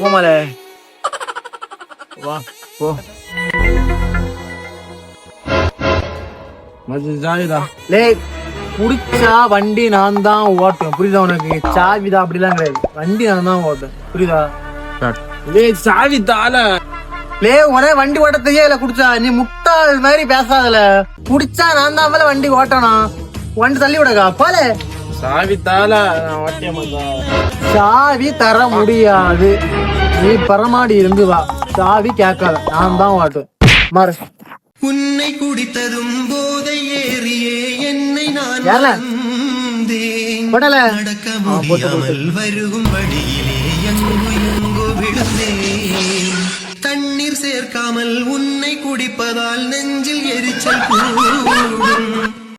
போமாலே வா போ. லே புடிச்சா வண்டி நான் தான் ஓட்டுவேன், புரியுதா உனக்கு? சாவிதா அப்படிலாம் கிடையாது, வண்டி நான் தான் ஓட்டுவேன், புரியுதா? லே சாவி தால. லே ஒரே வண்டி ஓட்ட தெரியல குடிச்சா, நீ முட்டாள் மாதிரி பேசாதல. குடிச்சா நான் தான் மேல வண்டி ஓட்டணும், வண்டி தள்ளி விடக்கா போல. சாவி தால. சாவி தர முடியாது, நீ பரமாடி இருந்து வா. சாவி கேட்காத, நான் தான் ஓட்டுவேன். மாறு. உன்னை குடித்ததும் போதை ஏறியே என்னை நான் நடக்க முடியாமல் வருகும் படியிலே எங்கோ விழுந்தேன். தண்ணீர் சேர்க்காமல் உன்னை குடிப்பதால் நெஞ்சில் எரிச்சல் கூடும்.